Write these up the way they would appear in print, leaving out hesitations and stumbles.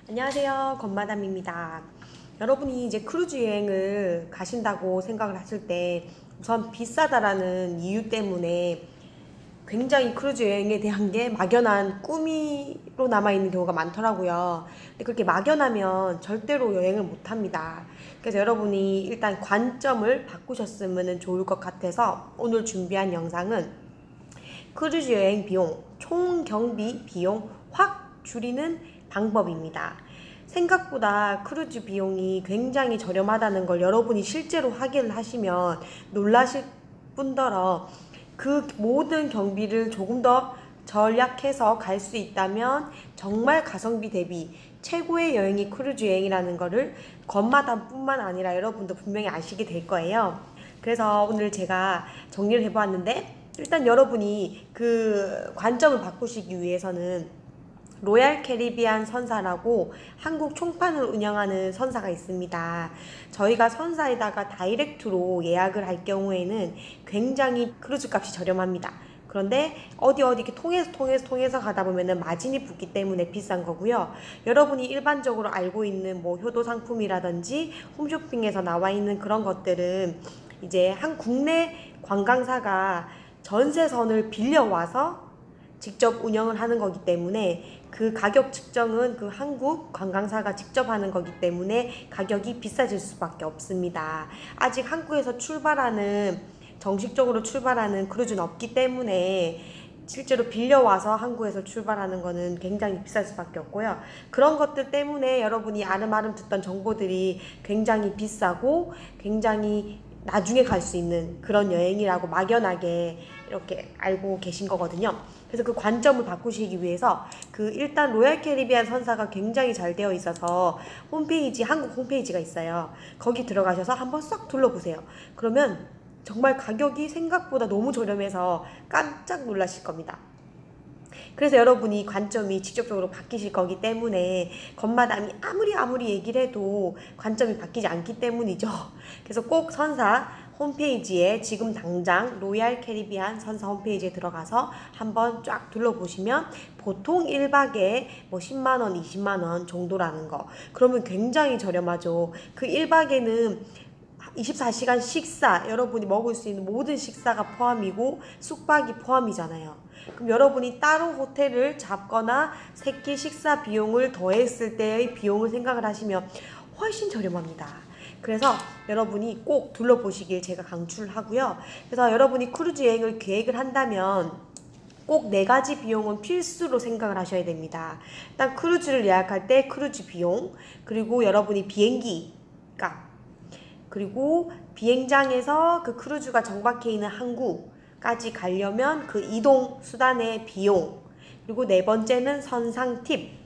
안녕하세요, 건마담입니다. 여러분이 이제 크루즈 여행을 가신다고 생각을 하실 때 우선 비싸다라는 이유 때문에 굉장히 크루즈 여행에 대한 게 막연한 꿈으로 남아있는 경우가 많더라고요. 근데 그렇게 막연하면 절대로 여행을 못합니다. 그래서 여러분이 일단 관점을 바꾸셨으면 좋을 것 같아서 오늘 준비한 영상은 크루즈 여행 비용, 총 경비 비용 확 줄이는 방법입니다. 생각보다 크루즈 비용이 굉장히 저렴하다는 걸 여러분이 실제로 확인을 하시면 놀라실 뿐더러 그 모든 경비를 조금 더 절약해서 갈 수 있다면 정말 가성비 대비 최고의 여행이 크루즈 여행이라는 거를 건마담뿐만 아니라 여러분도 분명히 아시게 될 거예요. 그래서 오늘 제가 정리를 해보았는데, 일단 여러분이 그 관점을 바꾸시기 위해서는 로얄 캐리비안 선사라고 한국 총판을 운영하는 선사가 있습니다. 저희가 선사에다가 다이렉트로 예약을 할 경우에는 굉장히 크루즈 값이 저렴합니다. 그런데 어디 이렇게 통해서 가다 보면은 마진이 붙기 때문에 비싼 거고요. 여러분이 일반적으로 알고 있는 뭐 효도 상품이라든지 홈쇼핑에서 나와 있는 그런 것들은 이제 한 국내 관광사가 전세선을 빌려와서 직접 운영을 하는 거기 때문에 그 가격 측정은 그 한국 관광사가 직접 하는 거기 때문에 가격이 비싸질 수밖에 없습니다. 아직 한국에서 정식적으로 출발하는 크루즈는 없기 때문에 실제로 빌려와서 한국에서 출발하는 거는 굉장히 비쌀 수밖에 없고요. 그런 것들 때문에 여러분이 아름아름 듣던 정보들이 굉장히 비싸고 굉장히 나중에 갈 수 있는 그런 여행이라고 막연하게 이렇게 알고 계신 거거든요. 그래서 그 관점을 바꾸시기 위해서 일단 로얄 캐리비안 선사가 굉장히 잘 되어 있어서 한국 홈페이지가 있어요. 거기 들어가셔서 한번 싹 둘러보세요. 그러면 정말 가격이 생각보다 너무 저렴해서 깜짝 놀라실 겁니다. 그래서 여러분이 관점이 직접적으로 바뀌실 거기 때문에 건마담이 아무리 얘기를 해도 관점이 바뀌지 않기 때문이죠. 그래서 꼭 선사 홈페이지에 지금 당장 로얄 캐리비안 선사 홈페이지에 들어가서 한번 쫙 둘러보시면 보통 1박에 뭐 10만원, 20만원 정도라는 거. 그러면 굉장히 저렴하죠. 그 1박에는 24시간 식사, 여러분이 먹을 수 있는 모든 식사가 포함이고 숙박이 포함이잖아요. 그럼 여러분이 따로 호텔을 잡거나 새끼 식사 비용을 더했을 때의 비용을 생각을 하시면 훨씬 저렴합니다. 그래서 여러분이 꼭 둘러보시길 제가 강추를 하고요. 그래서 여러분이 크루즈 여행을 계획을 한다면 꼭 4가지 비용은 필수로 생각을 하셔야 됩니다. 일단 크루즈를 예약할 때 크루즈 비용, 그리고 여러분이 비행기 값, 그리고 비행장에서 그 크루즈가 정박해 있는 항구까지 가려면 그 이동 수단의 비용, 그리고 4번째는 선상 팁.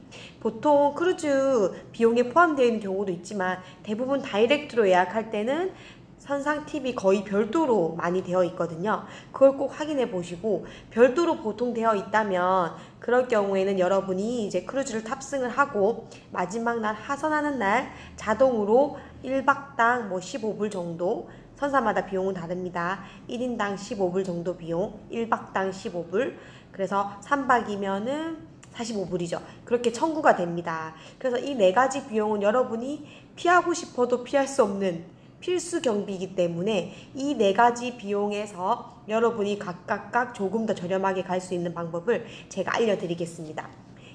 보통 크루즈 비용에 포함되어 있는 경우도 있지만 대부분 다이렉트로 예약할 때는 선상 팁이 거의 별도로 많이 되어 있거든요. 그걸 꼭 확인해 보시고, 별도로 보통 되어 있다면 그럴 경우에는 여러분이 이제 크루즈를 탑승을 하고 마지막 날 하선하는 날 자동으로 1박당 뭐 15불 정도, 선사마다 비용은 다릅니다. 1인당 15불 정도 비용, 1박당 15불, 그래서 3박이면은 45불이죠. 그렇게 청구가 됩니다. 그래서 이 4가지 비용은 여러분이 피하고 싶어도 피할 수 없는 필수 경비이기 때문에 이 4가지 비용에서 여러분이 각각 조금 더 저렴하게 갈 수 있는 방법을 제가 알려드리겠습니다.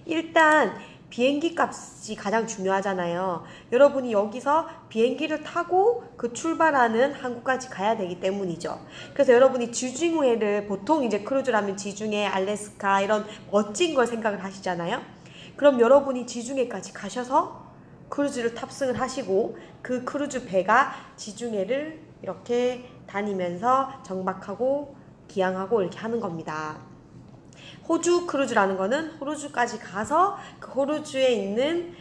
일단 비행기 값이 가장 중요하잖아요. 여러분이 여기서 비행기를 타고 그 출발하는 항구까지 가야 되기 때문이죠. 그래서 여러분이 지중해를, 보통 이제 크루즈라면 지중해, 알래스카 이런 멋진 걸 생각을 하시잖아요. 그럼 여러분이 지중해까지 가셔서 크루즈를 탑승을 하시고 그 크루즈 배가 지중해를 이렇게 다니면서 정박하고 기항하고 이렇게 하는 겁니다. 호주 크루즈라는 거는 호르주까지 가서 그 호르주에 있는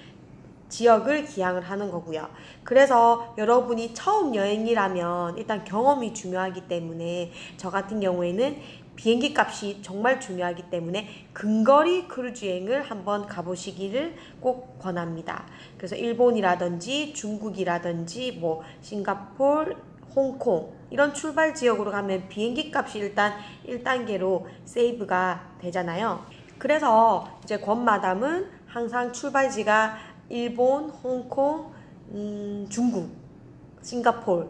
지역을 기항을 하는 거고요. 그래서 여러분이 처음 여행이라면 일단 경험이 중요하기 때문에 저 같은 경우에는 비행기 값이 정말 중요하기 때문에 근거리 크루즈 여행을 한번 가보시기를 꼭 권합니다. 그래서 일본이라든지 중국이라든지 뭐 싱가포르, 홍콩 이런 출발 지역으로 가면 비행기 값이 일단 1단계로 세이브가 되잖아요. 그래서 이제 권마담은 항상 출발지가 일본, 홍콩, 중국, 싱가포르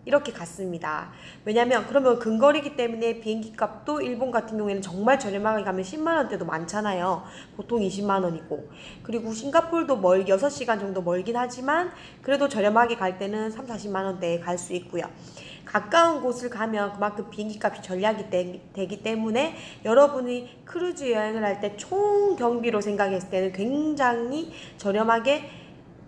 이렇게 갔습니다. 왜냐면 그러면 근거리이기 때문에 비행기 값도 일본 같은 경우에는 정말 저렴하게 가면 10만원대도 많잖아요. 보통 20만원이고. 그리고 싱가포르도 6시간 정도 멀긴 하지만 그래도 저렴하게 갈 때는 3, 40만원대에 갈 수 있고요. 가까운 곳을 가면 그만큼 비행기 값이 절약이 되기 때문에 여러분이 크루즈 여행을 할 때 총 경비로 생각했을 때는 굉장히 저렴하게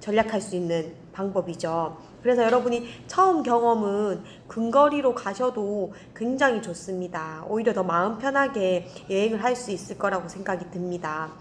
전략할 수 있는 방법이죠. 그래서 여러분이 처음 경험은 근거리로 가셔도 굉장히 좋습니다. 오히려 더 마음 편하게 여행을 할 수 있을 거라고 생각이 듭니다.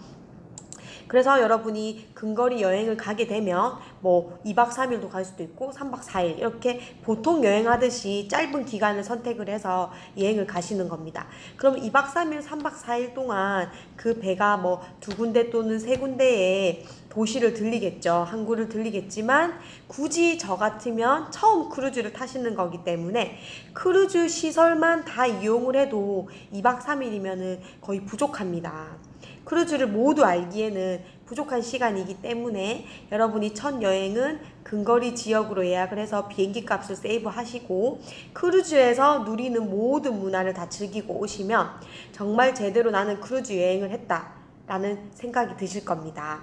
그래서 여러분이 근거리 여행을 가게 되면 뭐 2박 3일도 갈 수도 있고 3박 4일 이렇게 보통 여행하듯이 짧은 기간을 선택을 해서 여행을 가시는 겁니다. 그럼 2박 3일, 3박 4일 동안 그 배가 뭐 2군데 또는 3군데에 도시를 들리겠죠. 항구를 들리겠지만 굳이 저 같으면 처음 크루즈를 타시는 거기 때문에 크루즈 시설만 다 이용을 해도 2박 3일이면 거의 부족합니다. 크루즈를 모두 알기에는 부족한 시간이기 때문에 여러분이 첫 여행은 근거리 지역으로 예약을 해서 비행기 값을 세이브 하시고 크루즈에서 누리는 모든 문화를 다 즐기고 오시면 정말 제대로 나는 크루즈 여행을 했다 라는 생각이 드실 겁니다.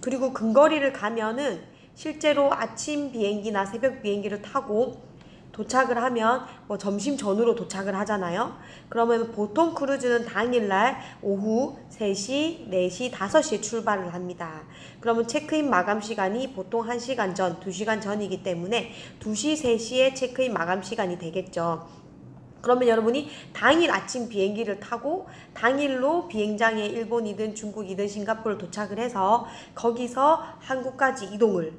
그리고 근거리를 가면은 실제로 아침 비행기나 새벽 비행기를 타고 도착을 하면 뭐 점심 전후로 도착을 하잖아요. 그러면 보통 크루즈는 당일날 오후 3시, 4시, 5시에 출발을 합니다. 그러면 체크인 마감 시간이 보통 1시간 전, 2시간 전이기 때문에 2시, 3시에 체크인 마감 시간이 되겠죠. 그러면 여러분이 당일 아침 비행기를 타고 당일로 비행장에 일본이든 중국이든 싱가포르 도착을 해서 거기서 한국까지 이동을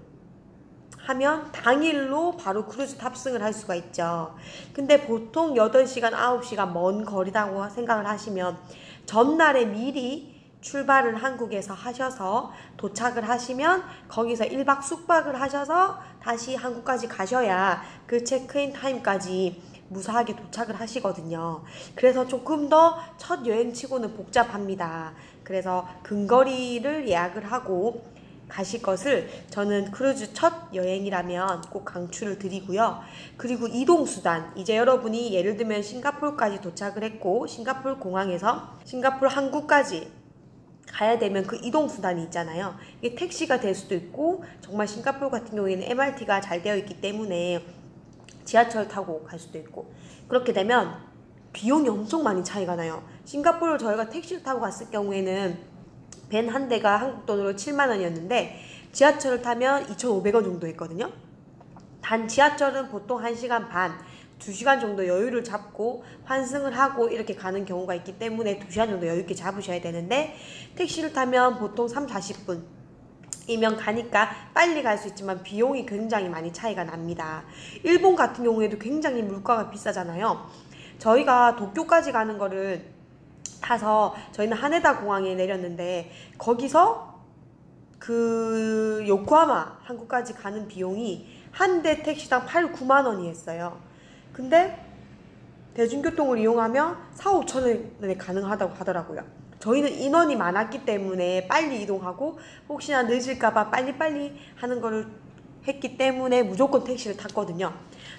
하면 당일로 바로 크루즈 탑승을 할 수가 있죠. 근데 보통 8시간, 9시간 먼 거리라고 생각을 하시면 전날에 미리 출발을 한국에서 하셔서 도착을 하시면 거기서 1박 숙박을 하셔서 다시 한국까지 가셔야 그 체크인 타임까지 무사하게 도착을 하시거든요. 그래서 조금 더 첫 여행치고는 복잡합니다. 그래서 근거리를 예약을 하고 가실 것을 저는 크루즈 첫 여행이라면 꼭 강추를 드리고요. 그리고 이동수단, 이제 여러분이 예를 들면 싱가포르까지 도착을 했고 싱가포르 공항에서 싱가포르 항구까지 가야 되면 그 이동수단이 있잖아요. 이게 택시가 될 수도 있고 정말 싱가포르 같은 경우에는 MRT가 잘 되어 있기 때문에 지하철 타고 갈 수도 있고 그렇게 되면 비용이 엄청 많이 차이가 나요. 싱가포르 저희가 택시를 타고 갔을 경우에는 밴 한 대가 한국 돈으로 7만원이었는데 지하철을 타면 2,500원 정도 했거든요. 단 지하철은 보통 1시간 반, 2시간 정도 여유를 잡고 환승을 하고 이렇게 가는 경우가 있기 때문에 2시간 정도 여유있게 잡으셔야 되는데 택시를 타면 보통 3, 40분 이면 가니까 빨리 갈 수 있지만 비용이 굉장히 많이 차이가 납니다. 일본 같은 경우에도 굉장히 물가가 비싸잖아요. 저희가 도쿄까지 가는 거를 타서 저희는 하네다 공항에 내렸는데 거기서 그 요코하마 항구까지 가는 비용이 한 대 택시당 8, 9만원이 했어요. 근데 대중교통을 이용하면 4, 5천원에 가능하다고 하더라고요. 저희는 인원이 많았기 때문에 빨리 이동하고 혹시나 늦을까봐 빨리빨리 하는 거를 했기 때문에 무조건 택시를 탔거든요.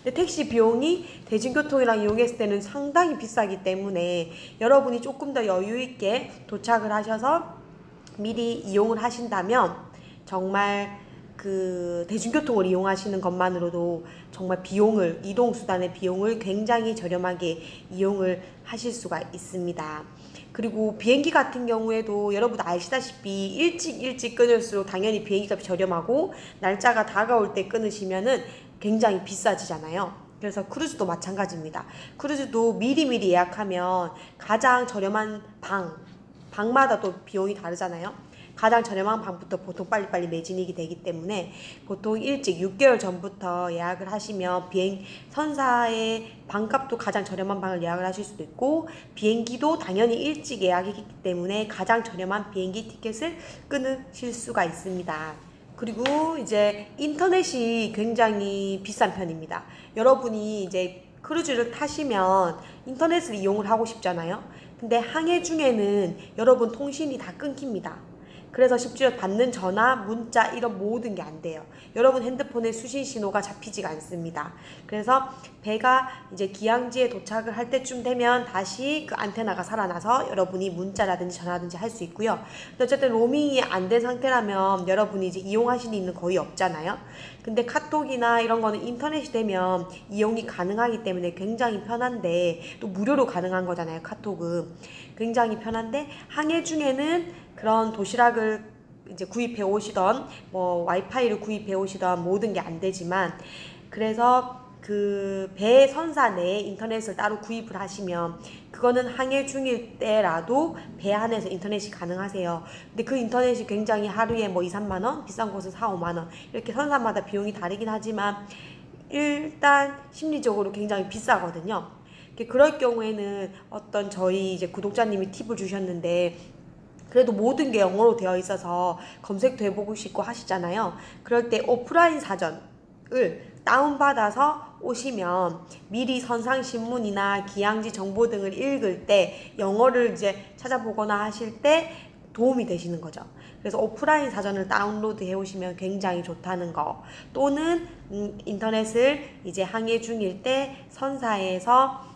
근데 택시 비용이 대중교통이랑 이용했을 때는 상당히 비싸기 때문에 여러분이 조금 더 여유있게 도착을 하셔서 미리 이용을 하신다면 정말 그 대중교통을 이용하시는 것만으로도 정말 비용을, 이동수단의 비용을 굉장히 저렴하게 이용을 하실 수가 있습니다. 그리고 비행기 같은 경우에도 여러분 아시다시피 일찍 끊을수록 당연히 비행기 값이 저렴하고 날짜가 다가올 때 끊으시면은 굉장히 비싸지잖아요. 그래서 크루즈도 마찬가지입니다. 크루즈도 미리미리 예약하면 가장 저렴한 방마다 또 비용이 다르잖아요. 가장 저렴한 방부터 보통 빨리빨리 매진이 되기 때문에 보통 일찍 6개월 전부터 예약을 하시면 선사의 방값도 가장 저렴한 방을 예약을 하실 수도 있고 비행기도 당연히 일찍 예약이기 때문에 가장 저렴한 비행기 티켓을 끊으실 수가 있습니다. 그리고 이제 인터넷이 굉장히 비싼 편입니다. 여러분이 이제 크루즈를 타시면 인터넷을 이용을 하고 싶잖아요. 근데 항해 중에는 여러분 통신이 다 끊깁니다. 그래서 심지어 받는 전화, 문자 이런 모든 게 안 돼요. 여러분 핸드폰에 수신 신호가 잡히지가 않습니다. 그래서 배가 이제 기항지에 도착을 할 때쯤 되면 다시 그 안테나가 살아나서 여러분이 문자라든지 전화든지 할 수 있고요. 근데 어쨌든 로밍이 안 된 상태라면 여러분이 이제 이용하실 수 있는 거의 없잖아요. 근데 카톡이나 이런 거는 인터넷이 되면 이용이 가능하기 때문에 굉장히 편한데, 또 무료로 가능한 거잖아요. 카톡은 굉장히 편한데, 항해 중에는 그런 도시락을 이제 구입해 오시던 뭐 와이파이를 구입해 오시던 모든 게 안 되지만, 그래서 그 배 선사 내에 인터넷을 따로 구입을 하시면 그거는 항해 중일 때라도 배 안에서 인터넷이 가능하세요. 근데 그 인터넷이 굉장히 하루에 뭐 2, 3만 원, 비싼 곳은 4, 5만 원 이렇게 선사마다 비용이 다르긴 하지만 일단 심리적으로 굉장히 비싸거든요. 그럴 경우에는 어떤 저희 이제 구독자님이 팁을 주셨는데, 그래도 모든 게 영어로 되어 있어서 검색도 해보고 싶고 하시잖아요. 그럴 때 오프라인 사전을 다운받아서 오시면 미리 선상신문이나 기항지 정보 등을 읽을 때 영어를 이제 찾아보거나 하실 때 도움이 되시는 거죠. 그래서 오프라인 사전을 다운로드 해 오시면 굉장히 좋다는 거, 또는 인터넷을 이제 항해 중일 때 선사에서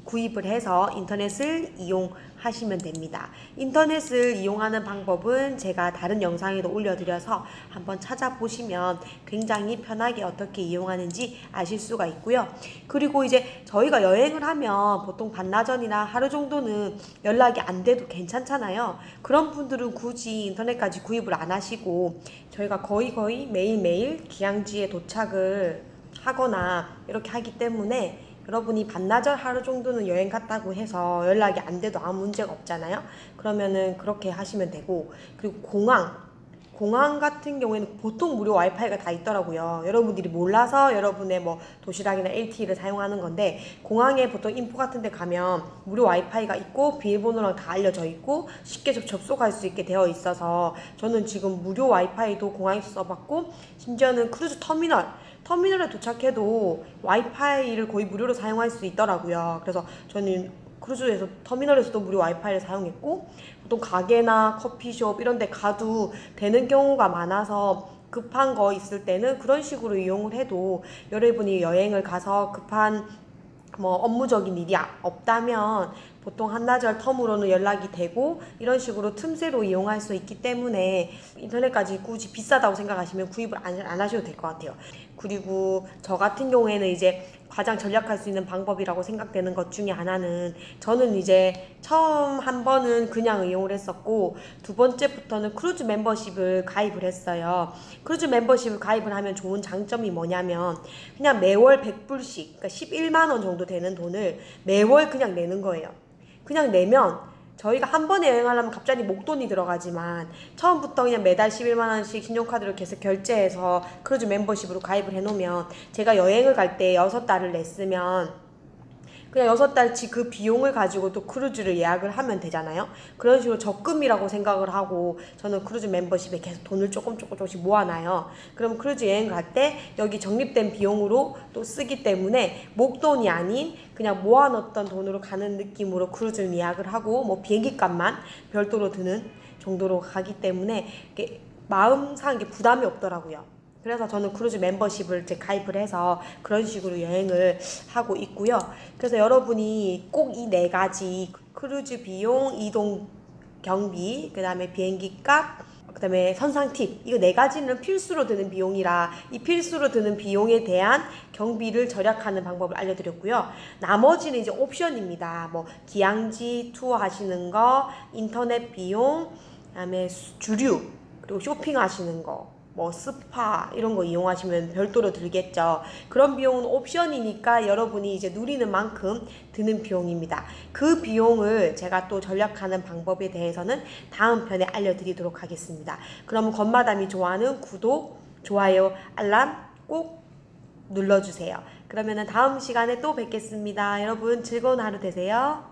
구입을 해서 인터넷을 이용하시면 됩니다. 인터넷을 이용하는 방법은 제가 다른 영상에도 올려드려서 한번 찾아보시면 굉장히 편하게 어떻게 이용하는지 아실 수가 있고요. 그리고 이제 저희가 여행을 하면 보통 반나절이나 하루 정도는 연락이 안 돼도 괜찮잖아요. 그런 분들은 굳이 인터넷까지 구입을 안 하시고, 저희가 거의 매일매일 기항지에 도착을 하거나 이렇게 하기 때문에 여러분이 반나절 하루 정도는 여행 갔다고 해서 연락이 안 돼도 아무 문제가 없잖아요. 그러면은 그렇게 하시면 되고, 그리고 공항 같은 경우에는 보통 무료 와이파이가 다 있더라고요. 여러분들이 몰라서 여러분의 뭐 도시락이나 LTE를 사용하는 건데, 공항에 보통 인포 같은 데 가면 무료 와이파이가 있고 비밀번호랑 다 알려져 있고 쉽게 접속할 수 있게 되어 있어서 저는 지금 무료 와이파이도 공항에서 써봤고, 심지어는 크루즈 터미널에 도착해도 와이파이를 거의 무료로 사용할 수 있더라고요. 그래서 저는 크루즈에서 터미널에서도 무료 와이파이를 사용했고, 보통 가게나 커피숍 이런 데 가도 되는 경우가 많아서 급한 거 있을 때는 그런 식으로 이용을 해도, 여러분이 여행을 가서 급한 뭐 업무적인 일이 없다면 보통 한나절 텀으로는 연락이 되고, 이런 식으로 틈새로 이용할 수 있기 때문에 인터넷까지 굳이 비싸다고 생각하시면 구입을 안 하셔도 될 것 같아요. 그리고 저 같은 경우에는 이제 가장 절약할 수 있는 방법이라고 생각되는 것 중에 하나는, 저는 이제 처음 한 번은 그냥 이용을 했었고, 두 번째부터는 크루즈 멤버십을 가입을 했어요. 크루즈 멤버십을 가입을 하면 좋은 장점이 뭐냐면, 그냥 매월 100불씩, 그러니까 11만 원 정도 되는 돈을 매월 그냥 내는 거예요. 그냥 내면 저희가 한 번에 여행하려면 갑자기 목돈이 들어가지만, 처음부터 그냥 매달 11만 원씩 신용카드로 계속 결제해서 크루즈 멤버십으로 가입을 해놓으면, 제가 여행을 갈 때 6달을 냈으면 그냥 6달치 그 비용을 가지고 또 크루즈를 예약을 하면 되잖아요. 그런 식으로 적금이라고 생각을 하고 저는 크루즈 멤버십에 계속 돈을 조금씩 모아놔요. 그럼 크루즈 여행 갈 때 여기 적립된 비용으로 또 쓰기 때문에 목돈이 아닌 그냥 모아놓던 돈으로 가는 느낌으로 크루즈를 예약을 하고, 뭐 비행기 값만 별도로 드는 정도로 가기 때문에 마음상 부담이 없더라고요. 그래서 저는 크루즈 멤버십을 이제 가입을 해서 그런 식으로 여행을 하고 있고요. 그래서 여러분이 꼭 이 4가지, 크루즈 비용, 이동 경비, 그 다음에 비행기 값, 그 다음에 선상 팁, 이거 4가지는 필수로 드는 비용이라, 이 필수로 드는 비용에 대한 경비를 절약하는 방법을 알려드렸고요. 나머지는 이제 옵션입니다. 뭐 기항지 투어 하시는 거, 인터넷 비용, 그 다음에 주류, 그리고 쇼핑하시는 거, 뭐 스파 이런 거 이용하시면 별도로 들겠죠. 그런 비용은 옵션이니까 여러분이 이제 누리는 만큼 드는 비용입니다. 그 비용을 제가 또 절약하는 방법에 대해서는 다음 편에 알려드리도록 하겠습니다. 그럼 건마담이 좋아하는 구독, 좋아요, 알람 꼭 눌러주세요. 그러면은 다음 시간에 또 뵙겠습니다. 여러분 즐거운 하루 되세요.